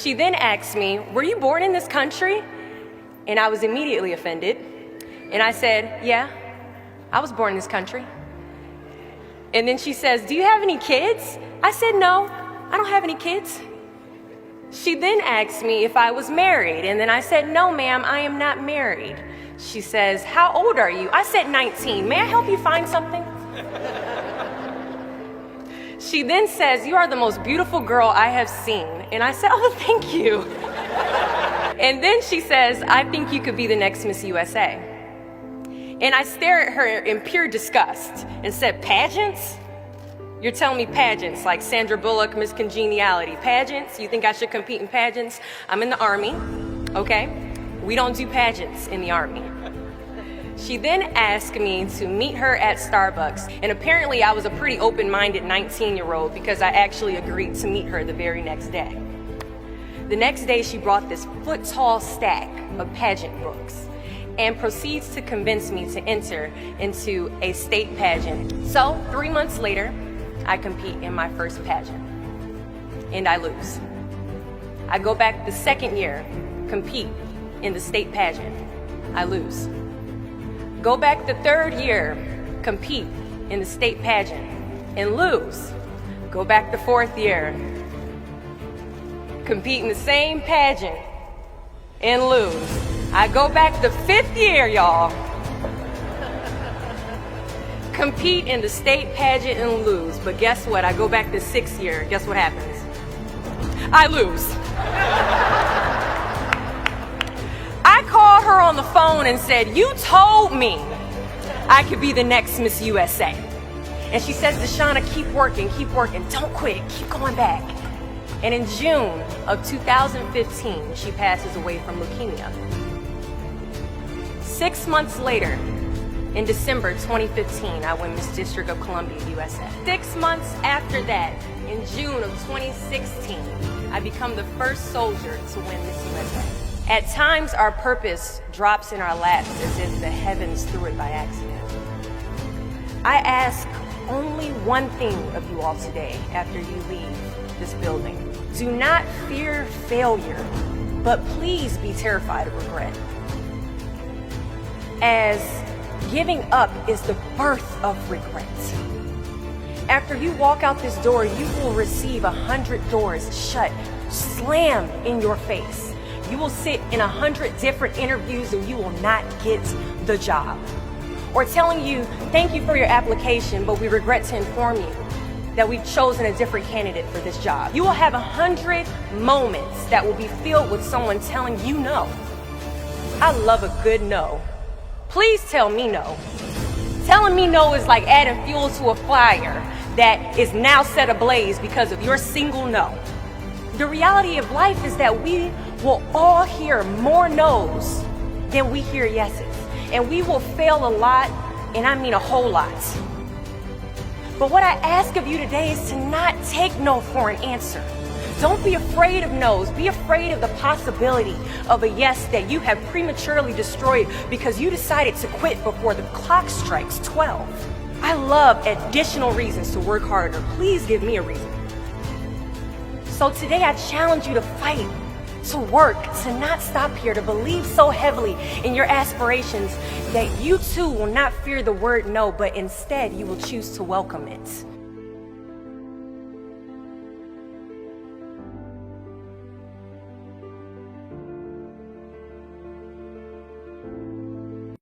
She then asked me, "Were you born in this country?" And I was immediately offended. And I said, "Yeah, I was born in this country." And then she says, "Do you have any kids?" I said, "No, I don't have any kids." She then asked me if I was married, and then I said, "No, ma'am, I am not married." She says, "How old are you?" I said, 19. "May I help you find something?" She then says, "You are the most beautiful girl I have seen." And I said, "Oh, thank you." And then she says, "I think you could be the next Miss USA." And I stare at her in pure disgust and said, "Pageants? You're telling me pageants like Sandra Bullock, Miss Congeniality. Pageants? You think I should compete in pageants? I'm in the Army, okay? We don't do pageants in the Army." She then asked me to meet her at Starbucks. And apparently I was a pretty open-minded 19-year-old because I actually agreed to meet her the very next day. The next day she brought this foot-tall stack of pageant books and proceeds to convince me to enter into a state pageant. So 3 months later, I compete in my first pageant, and I lose. I go back the second year, compete in the state pageant. I lose. Go back the third year, compete in the state pageant, and lose. Go back the fourth year, compete in the same pageant, and lose. I go back the fifth year, y'all. Compete in the state pageant and lose. But guess what? I go back the sixth year. Guess what happens? I lose. I called her on the phone and said, "You told me I could be the next Miss USA." And she says, "Deshauna, keep working, don't quit, keep going back." And in June of 2015, she passes away from leukemia. 6 months later, in December 2015, I win Miss District of Columbia, USA. 6 months after that, in June of 2016, I become the first soldier to win Miss USA. At times, our purpose drops in our laps as if the heavens threw it by accident. I ask only one thing of you all today after you leave this building. Do not fear failure, but please be terrified of regret. As giving up is the birth of regret. After you walk out this door, you will receive 100 doors shut, slammed in your face. You will sit in 100 different interviews and you will not get the job. Or telling you, "Thank you for your application, but we regret to inform you that we've chosen a different candidate for this job." You will have 100 moments that will be filled with someone telling you no. I love a good no. Please tell me no. Telling me no is like adding fuel to a fire that is now set ablaze because of your single no. The reality of life is that we will all hear more no's than we hear yeses. And we will fail a lot, and I mean a whole lot. But what I ask of you today is to not take no for an answer. Don't be afraid of no's. Be afraid of the possibility of a yes that you have prematurely destroyed because you decided to quit before the clock strikes 12. I love additional reasons to work harder. Please give me a reason. So today I challenge you to fight, to work, to not stop here, to believe so heavily in your aspirations that you too will not fear the word no, but instead you will choose to welcome it.